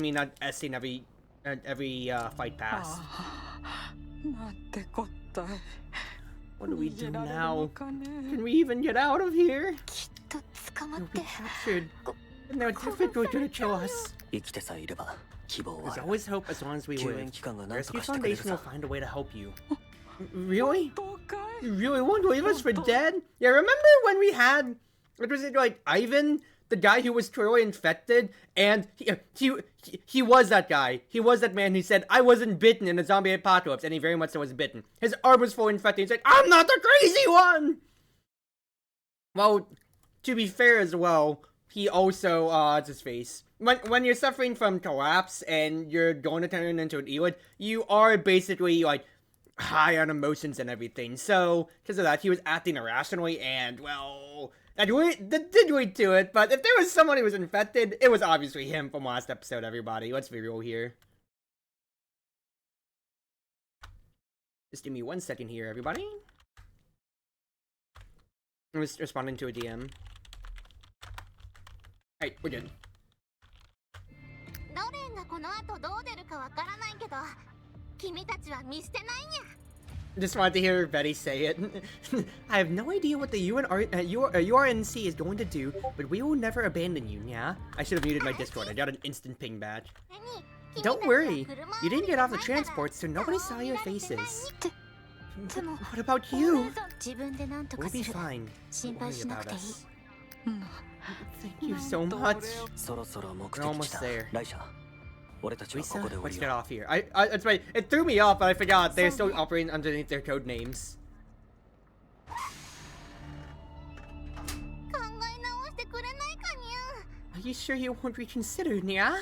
me not S'ing every fight pass. What do we do now? Can we even get out of here? We'll be captured, and they're definitely going to kill us. There's always hope as long as we live. The Rescue Foundation will find a way to help you. Really? You really won't leave us for dead? Yeah, remember when we had, what was it, like, Ivan? The guy who was totally infected, and he was that guy. He was that man who said, I wasn't bitten in a zombie apocalypse, and he very much so was bitten. His arm was fully infected. He's like, I'm not the crazy one! Well, to be fair as well, he also, what's his face? When you're suffering from collapse and you're going to turn into an Elid, you are basically, like, high on emotions and everything. So, because of that, he was acting irrationally, and, well, that did lead to it. But if there was someone who was infected, it was obviously him from last episode, everybody. Let's be real here. Just give me 1 second here, everybody. I'm just responding to a DM. Alright, we're good. Just wanted to hear Betty say it. I have no idea what the URNC is going to do, but we will never abandon you, yeah? I should have muted my Discord. I got an instant ping back. Don't worry. You didn't get off the transport, so nobody saw your faces. What about you? We'll be fine. Don't worry about us. Thank you so much. We're almost there. Lisa, let's get off here. That's right. It threw me off, but I forgot they're still operating underneath their code names. Are you sure you won't reconsider, Nya?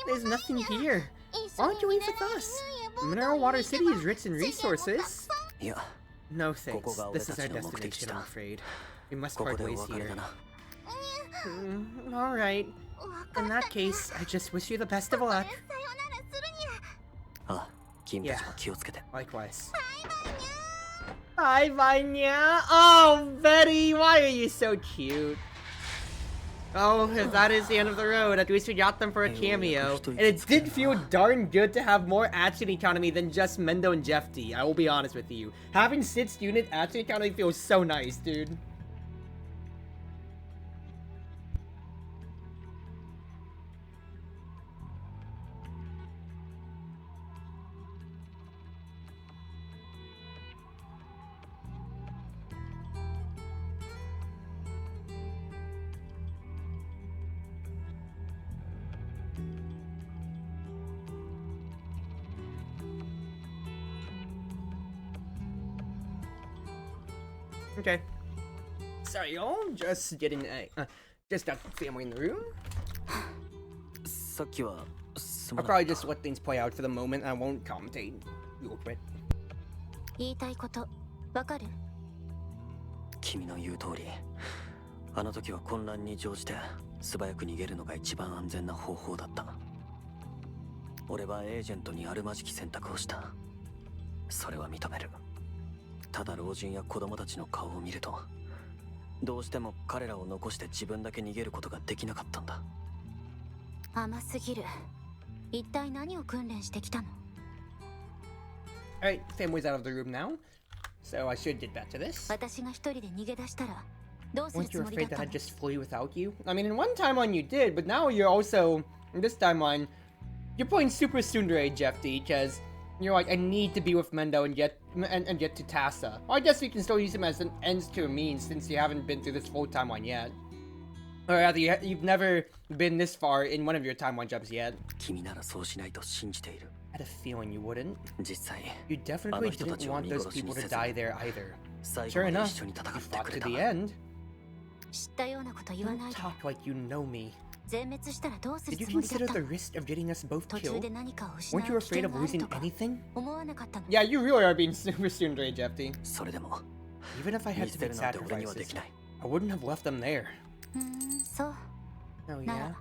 There's nothing here. Why don't you leave with us? Mineral Water City is rich in resources. No thanks. This is our destination, I'm afraid. We must part ways here. Alright. In that case, I just wish you the best of luck. Yeah, likewise. Bye-bye, Nya. Oh, Betty, why are you so cute? Oh, if that is the end of the road, at least we got them for a cameo. And it did feel darn good to have more action economy than just Mendo and Jeff D, I will be honest with you. Having 6 unit action economy feels so nice, dude. Okay. Sorry, y'all. Just getting just got family in the room. I'll probably just let things play out for the moment. I won't commentate real quick. 言いたいことわかる？君の言う通り、あの時は混乱に乗じて素早く逃げるのが一番安全な方法だった。俺はエージェントにあるまじき選択をした。それは認める。ただ老人や子供たちの顔を見ると、どうしても彼らを残して自分だけ逃げることができなかったんだ。甘すぎる。一体何を訓練してきたの？ Alright, family's out of the room now, so I should get back to this. 私が一人で逃げ出したらどうする Weren't つ you もりだ afraid った that の？ I'd just flee without you? I mean, in one timeline you did, but now you're also, in this timeline, you're playing Super Tsundere, Jeff D, because you're like, I need to be with Mendo and get to Tassa. Well, I guess you can still use him as an ends to a means since you haven't been through this full timeline yet. Or rather, you've never been this far in one of your timeline jumps yet. 君ならそうしないと信じている。 I had a feeling you wouldn't. 実際、 You definitely didn't want those people to die there either. Sure enough, you fought to the end. 知ったようなこと言わない Don't で。 talk like you know me. 全滅したらどうする Did you つもりだっ consider た the の？ risk of getting us both 途中 killed? で何かを失う Weren't you 危 afraid 険 of がある losing とか anything? 思わなかったの？ Yeah, you really are being super Tsundere, Jeffy. それでも、 Even if I had 見 to 捨て make るなんて俺にはで sacrifices, きない。 I wouldn't have left them there. そう。 Oh な yeah? ら、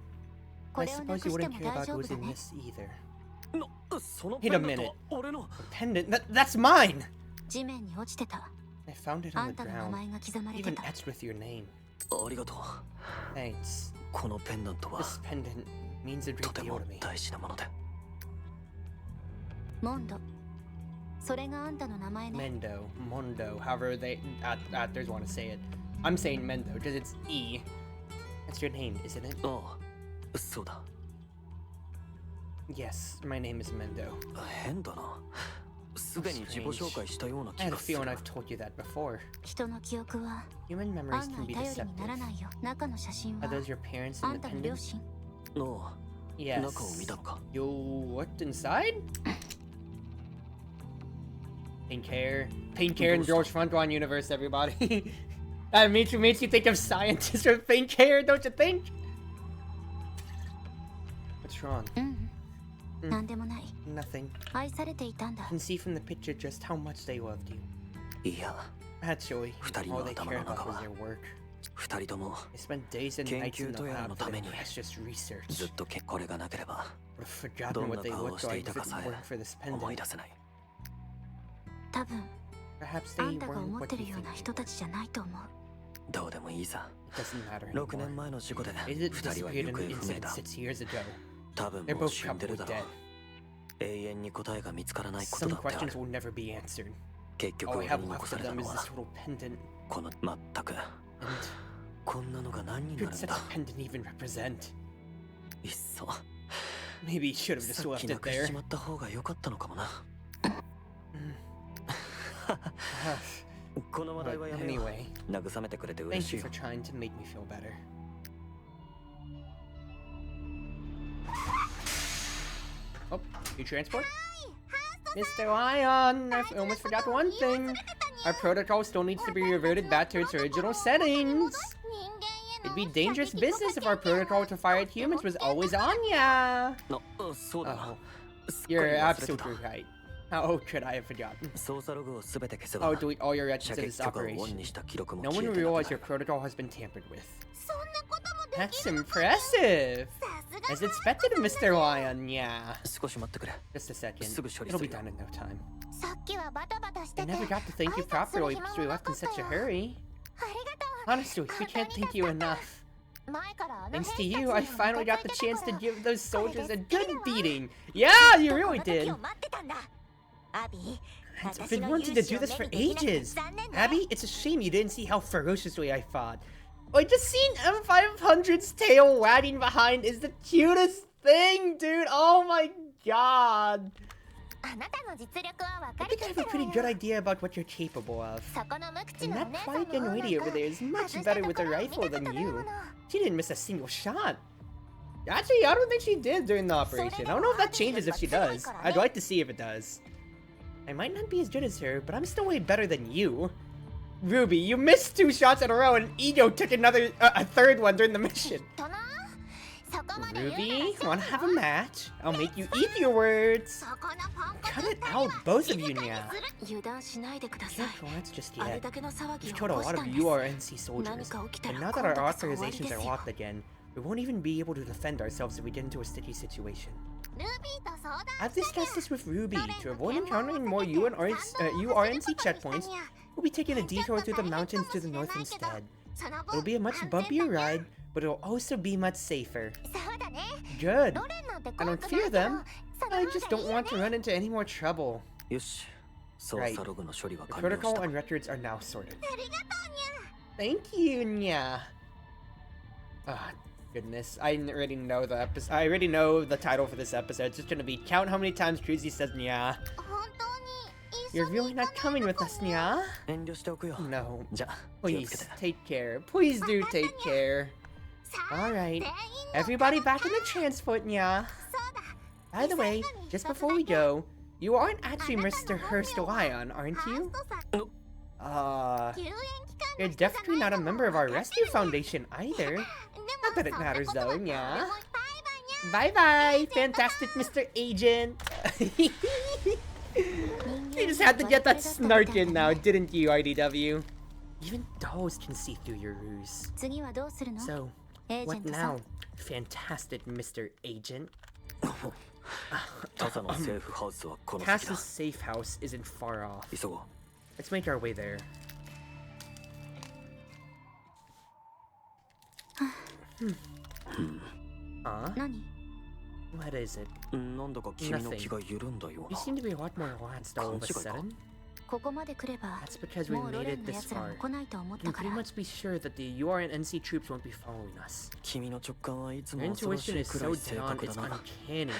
こ I れをな suppose く you して wouldn't も care 大 about 丈夫だ losing ね。 this either. その Wait a ペンダン minute. トは俺の。 Pendant? That's mine! 地面に落ちてた。 I found it あ on ん the たの名 ground, 前が刻まれて even た。 etched with your name. ありがとう。 Thanks. このペンダントは This pendant, means a great deal to me. 大事なもので。モンド。それがあんたの名前ね。 Mendo, Mondo, however they actors want to say it. I'm saying Mendo because it's E. That's your name, isn't it? ああ、そうだ。Yes, my name is Mendo. 変だな。すでに自己紹介したような I 気 had a がする。 feeling I've told you that before. 人の記憶は Human memories 案 can 外 be 頼りに deceptive. ならないよ。中の写真 Are は those your parents あ in んたの両 attendance? 親。の Yes. 中を見たのか。 You looked inside? Pink hair. Pink hair in Girls Front Line Universe, everybody. That makes you think of scientists with pink hair, don't you think? What's wrong? なんでもない。 Nothing. 愛されていたんだ。 I can see from the picture just how much they loved you. いや、 Actually, all they cared about was their work. 二人とも They spent days and nights in the 研究とやら lab の for their ために precious research. ずっとこれがなければ Would have ど forgotten んな what they 顔を looked してい like た if か it さ weren't for this え思い pendant. 出せない。多分 Perhaps あ they んたが weren't 思っ what て you るような think. 人たちじゃないと思う。どうでもいいさ。 It doesn't matter 6 anymore. 年前の事故で Is it 二人は disappeared 行 in 方 an 不明 incident だ。 6 years ago? 多分 They're もう both 死んでる probably だろ dead. う。永遠に答えが見つからないこと Some だってあ questions る。 will never be answered. 結局 All we 俺 have に left 残さ for れた them の is は this little pendant. この全く And こんなのが何にな what る could ん such だ。 a pendant even represent? いっそ Maybe you should have just さっ left きな it くし there. ちまった方が良かったのかもな。この話題 But はやめよう。 anyway, 慰めてくれて嬉 thank しい you よ for。trying to make me feel better. Oh, you transport? Mr. Lion, I almost forgot one thing. Our protocol still needs to be reverted back to its original settings. It'd be dangerous business if our protocol to fire at humans was always on ya. そうだな。 Oh, すっかり you're 忘れて absolutely た。 right. How could I have forgotten? 操作ログをすべて消せば Oh, delete all your 射 records of 撃 this 許可をオン operation. にした記録も No 消 one え will てなく realize な your る。 protocol has been tampered with. That's impressive! As expected of Mr. Lion, yeah. 少し待ってくれ。 Just a second. すぐ処理 It'll す be るよ。 done in no time. さっきはバタバタして I て never got to thank you 挨拶する properly 暇 because we もな left か in ったよ。 such a hurry. ありがとう。 Honestly, we can't thank you enough. 前からあの Thanks to 兵たち you, に I も finally ム got カ the つい chance た to から give those soldiers a good これで beating. Yeah, you こ really の時 did. を待ってたんだ。アビー、 I've 私 been の wanting 勇 to 姿 do を this 目 for にできなくて ages. 残念ね。 Abby, it's a shame you didn't see how ferociously I fought. Like, just seeing M500's tail wagging behind is the cutest thing, dude. Oh my god. あなたの実力は分 I かり think I き have って a る pretty わ good よ。 idea about what you're capable of. そこの無口 And なお that 姉さんの Quiet 方 lady が over there is 外 much した better と with こ a ろを見 rifle たこと than ない you. もの。 She didn't miss a single shot. Actually, I don't think she did during the operation. I don't know if that changes if she does. I'd like to see if it does. I might not be as good as her, but I'm still way better than you. Ruby, you missed 2 shots in a row, and Ego took a third one during the mission. とな、そこまで言うなら Ruby, そう wanna よ。 have a match? I'll make you eat your words. そこのポンコツ Cut 二 it 人 out, は both of you 静かに now. する。油断しないでください。 Can't relax just あれ yet. だけの騒ぎ We've を起 killed a こし lot た of んです。 URNC 何 soldiers. か起きた But ら now that 今 our 度こそ終わり authorizations です are よ。 locked again, we won't even be able to defend ourselves if we get into a sticky situation. ルビーと相談 I've した discussed this with Ruby. ど To れ avoid の検問 encountering も more 避けて URNC 賛同させることに checkpoints, したにゃ。 we'll be taking a ちょっ detour と through the 大変か mountains も to し the れない north けど、 instead. その分 It'll be a much 安全 bumpier だにゃ。 ride, but it'll also be much safer. そうだね。 Good. ロレンなんて I 怖 don't くない fear けど、 them. その I 方 just がい don't いよ want ね。 to run into any more trouble. よし。操作ログの処理は The 完了し protocol た。 and records are now sorted. ありがとうにゃ。 Thank you, Nya. Ah, goodness. I already know the episode. I already know the title for this episode. It's just gonna be count how many times Cruzy says Nya. 本当に一緒 You're に really 行か not ない coming の with か us, ね。 Nya? 遠慮しておくよ。 No. じゃあ、気をつけ Please て。 take care. Please do take care. さあ、 All 全員 right. の Everybody back in the transport, Nya. そうだ。 By the way, just before we go, you aren't actually Mr. Hurst Lion, aren't ファー you? ストさん、 Uh, 救援機関 you're の人じゃない definitely not a のも member of our 分かって rescue る。 foundation either. でも Not that it そんな matters ことは though, どうでもいい Nya. バイバイにゃ。 Bye bye, fantastic Mr. Agent. 人 You 間 just had to get that は snark in だ now, ね。 didn't you, IDW? Even dolls can see through your ruse. 次はどうするの？ So, エージェン what トさん。 now, fantastic Mr. Agent? タサのセーフハウスはこの先 Cass's だ。 safe house isn't far off. 急ごう。 Let's make our way there. Huh? 何？ What is it? なんだか君の気が緩んだよ You seem to be a lot more relaxed all of a sudden. ここまで来れば That's because we もうロ made レン it の this 奴ら far. も来ないと思っ You た can か pretty ら much be sure that the UR and NC troops won't be following us. 君の直感はいつ Your も恐ろし intuition い is くら so い正 down, 確 it's だな uncanny.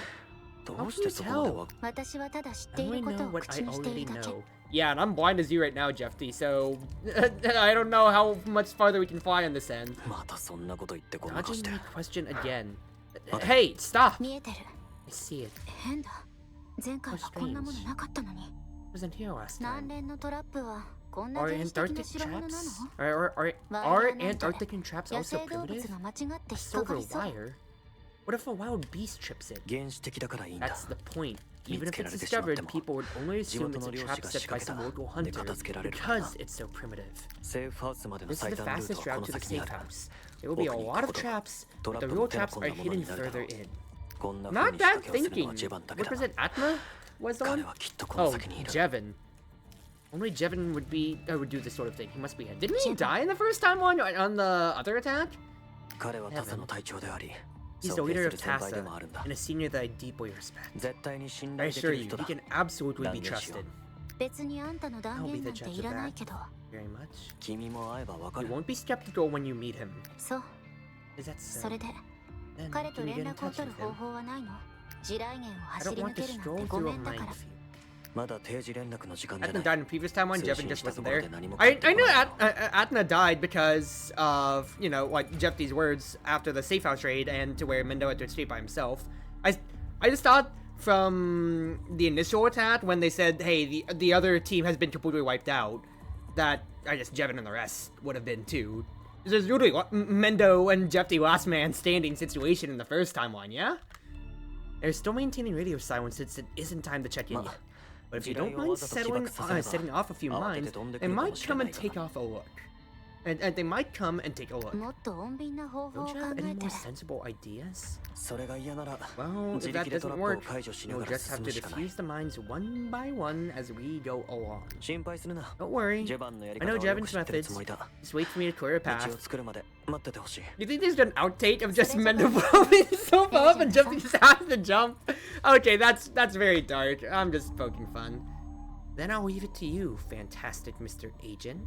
どうしてそこまでわ私はただ知っ I ている only こと know を what 口 I にしてい already るだけ know. Yeah, and I'm blind as you right now, Jeffy, so I don't know how much farther we can fly on this end. またそんなこと言ってごまかし Dodging て my question again. Hey, stop! 見えてる I see it. 変だ前回はこんなものなかったのに Wasn't here last 南 time. 連のトラップはこんな Are 原始的な Antarctic 代物なの traps? Are ワイヤーなんて Antarctic traps 野 also 生動物 primitive? が間違って引 A っかか silver りそう wire? What if a wild beast trips it? 原始的だからいいんだ That's the point. Even if it's 見つけられてしまっても discovered, people would only 地 assume 元 it's の a 漁師 trap が set 仕 by 掛け some た local で hunter 片付けられるからな because it's so primitive. セーフハウスまでの This is 最 the 短ルート fastest はこ route の to the 先にあ safe る house. There will be a lot of traps, but the real traps are hidden further in. こんな風 Not に仕掛 bad けをするの thinking. はジェバンだけ What だ was it? Atma was the 彼 one? はきっとこの Oh, 先にいる Jevin. Only Jevin would do this sort of thing. He must be dead. Didn't he die in the first time on the other attack? 彼はタサの隊長であり He's the 尊敬 leader す of る先輩でもあるん Tassa だ and a senior that I deeply respect. 絶対に信 I 頼でき assure る you, 人 he だ can absolutely be Damn yes, trusted. 別にあんたの断 I'll be 言な the んて judge いら of ない that けど very much. 君も会えばわか You る won't be skeptical when you meet him. そう Is that so? それで Then 彼と can you 連 get in 絡を touch 取る with 方 him? 法はないの地雷原を I 走 don't り抜 want to けるなん stroll てご through め a んだから minefield. まだ定時連絡の時間じゃ Atna ない died in the previous time when 通 Jevin 信 just した wasn't ところ there. で何も I 帰って I こ knew ない Atna died because of, you know, like Jeffy's words after the safe house raid and to where Mendo had to escape by himself. I just thought from the initial attack when they said, hey, the other team has been completely wiped out, that I guess Jevin and the rest would have been too. There's literally Mendo and Jeffy last man standing situation in the first timeline, yeah? They're still maintaining radio silence since it isn't time to check in yet. But if you don't mind setting off a few mines, they might come and take off a look. And they might come and take a look. もっと穏便な方法を Don't 考 you have え any て more sensible ideas? それが嫌なら Well, 自 if that 力でト doesn't ラップを work, 解除しな you'll がら just have 進 to むしかない defuse the mines one by one as we go along. 心配するな Don't worry. ジェバンのやり I 方 know をよく Jevin's 知ってるつ methods. もりだ Just wait for me to clear a 道 path. を作るまで待っててほしい You think there's an outtake of just Mendo blowing himself up and just has to jump? Okay, that's very dark. I'm just poking fun. Then I'll leave it to you, fantastic Mr. Agent.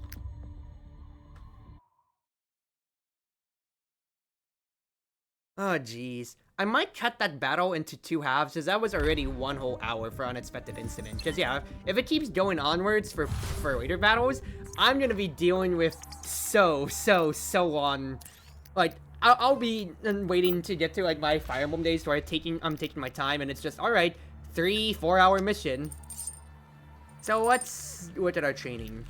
Oh, jeez. I might cut that battle into 2 halves, because that was already 1 whole hour for unexpected incident. Because, yeah, if it keeps going onwards for later battles, I'm gonna be dealing with so long. Like, I'll be waiting to get to, like, my Fire Emblem days where I'm taking my time, and it's just, alright, 3-4 hour mission. So let's look at our training.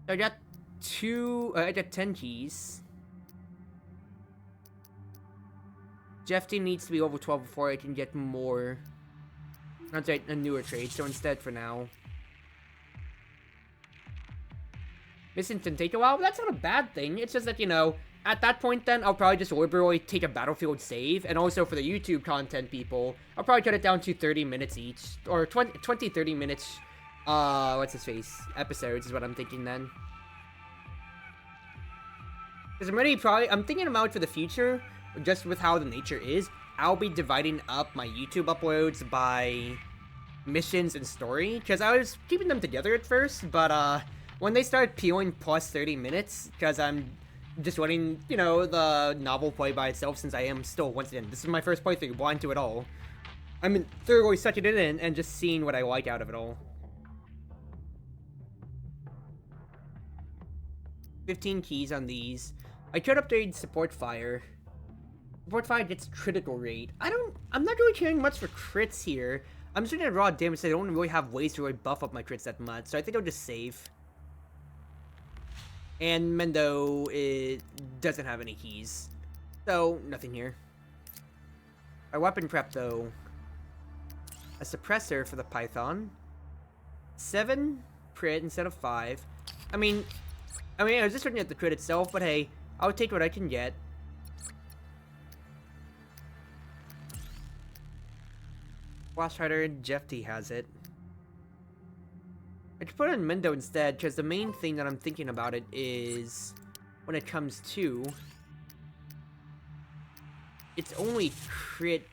I got 10 keys. Jeffy needs to be over 12 before I can get more. Not a newer trade, so instead for now. Missing can take a while, but that's not a bad thing. It's just that, you know, at that point then, I'll probably just liberally take a battlefield save. And also for the YouTube content people, I'll probably cut it down to 30 minutes each. Or 20-30 minutes, what's his face? Episodes is what I'm thinking then. Because I'm thinking about for the future, just with how the nature is, I'll be dividing up my YouTube uploads by missions and story, because I was keeping them together at first, but when they started peeling plus 30 minutes, because I'm just letting, you know, the novel play by itself, since I am still, once again, this is my first playthrough, blind to it all. I'm thoroughly sucking it in and just seeing what I like out of it all. 15 keys on these. I could upgrade support fire. Support fire gets critical rate. I'm not really caring much for crits here. I'm just gonna raw damage, so I don't really have ways to really buff up my crits that much, so I think I'll just save. And Mendo, it doesn't have any keys. So, nothing here. Our weapon prep, though. A suppressor for the Python. 7 crit instead of 5. I mean, I was just looking at the crit itself, but hey, I'll take what I can get. Flash Rider, Jeffy has it. I could put it on Mendo instead, because the main thing that I'm thinking about it is when it comes to it's only crit.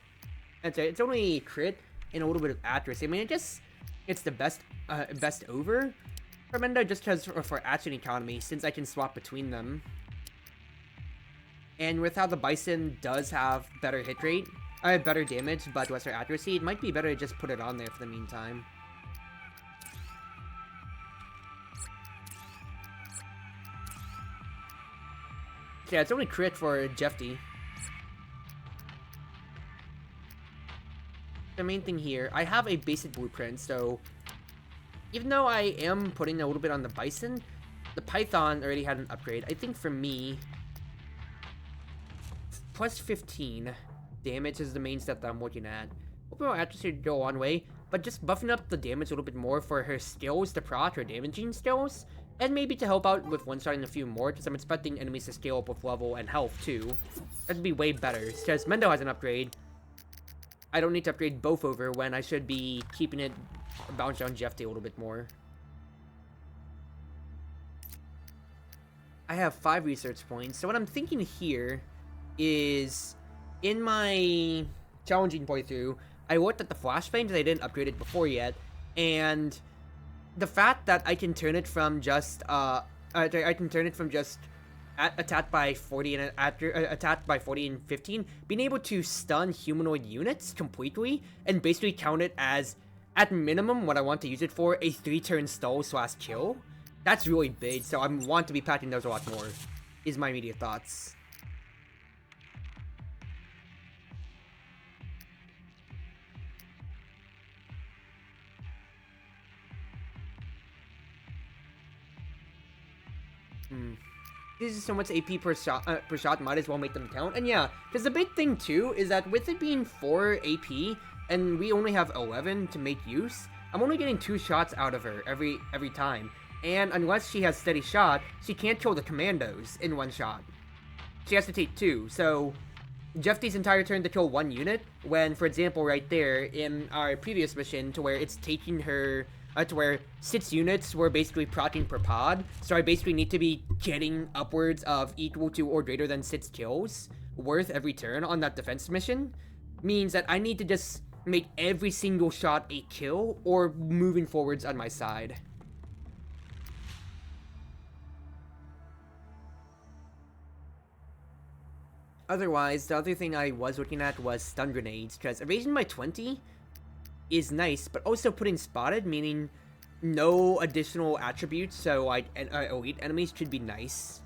It's only crit and a little bit of accuracy. I mean, it's the best over for Mendo just because for action economy, since I can swap between them. And with how the Bison does have better hit rate, better damage, but lesser accuracy, it might be better to just put it on there for the meantime. Yeah, it's only crit for Jeffy. The main thing here, I have a basic blueprint, so even though I am putting a little bit on the Bison, the Python already had an upgrade. I think for me, plus 15 damage is the main step that I'm looking at. Hoping I'll actually go on way, but just buffing up the damage a little bit more for her skills to proc her damaging skills, and maybe to help out with one-shotting a few more, because I'm expecting enemies to scale up with level and health too. That'd be way better, because Mendo has an upgrade. I don't need to upgrade both over when I should be keeping it balanced on Jeffy a little bit more. I have 5 research points, so what I'm thinking here is, in my challenging playthrough, I looked at the flashbang because I didn't upgrade it before yet, and the fact that I can turn it from just attacked by 40 and attacked by 40 and 15, being able to stun humanoid units completely and basically count it as, at minimum, what I want to use it for, a 3-turn stall/kill. That's really big, so I want to be packing those a lot more, is my immediate thoughts. This is so much AP per shot, might as well make them count. And yeah, because the big thing too is that with it being 4 AP and we only have 11 to make use, I'm only getting 2 shots out of her every time. And unless she has steady shot, she can't kill the commandos in 1 shot. She has to take 2. So Jeffy's entire turn to kill 1 unit, when, for example, right there in our previous mission, to where it's taking her to where 6 units were basically proccing per pod, so I basically need to be getting upwards of equal to or greater than 6 kills worth every turn on that defense mission, means that I need to just make every single shot a kill or moving forwards on my side. Otherwise, the other thing I was looking at was stun grenades, because evasion by 20 is nice, but also putting spotted, meaning no additional attributes, so like elite enemies, should be nice.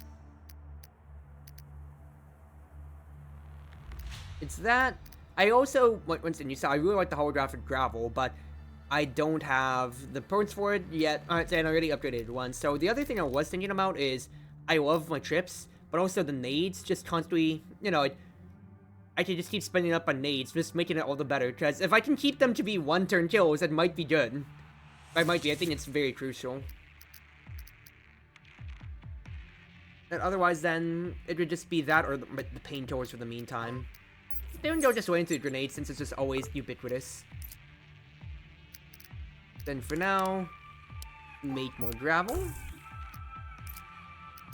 It's that. I also, once you saw, I really like the holographic gravel, but I don't have the points for it yet, and I already upgraded one. So the other thing I was thinking about is, I love my trips, but also the nades, just constantly, I can just keep spending up on nades, just making it all the better, because if I can keep them to be 1-turn kills, that might be good. I think it's very crucial. And otherwise, then, it would just be that or the painkillers for the meantime. Then go just wait into the grenades, since it's just always ubiquitous. Then for now, make more gravel.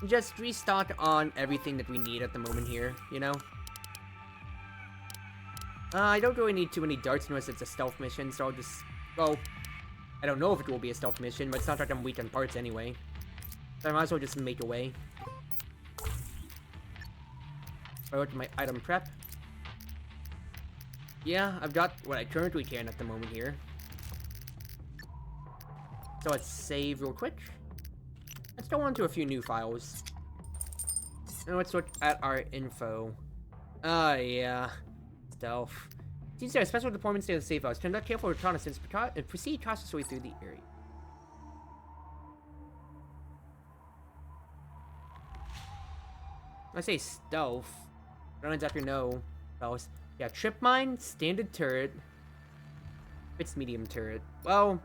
Just restock on everything that we need at the moment here, I don't really need too many darts unless it's a stealth mission, so I'll just, well, I don't know if it will be a stealth mission, but it's not like I'm weak on parts anyway. So I might as well just make a way. I look at my item prep. Yeah, I've got what I currently can at the moment here. So let's save real quick. Let's go on to a few new files. And let's look at our info. Yeah. Stealth. Seems there are special deployments near the safe house. Conduct careful reconnaissance and proceed cautiously through the area. I say stealth. I don't exactly know. Else. Yeah, trip mine, standard turret. It's medium turret. Well,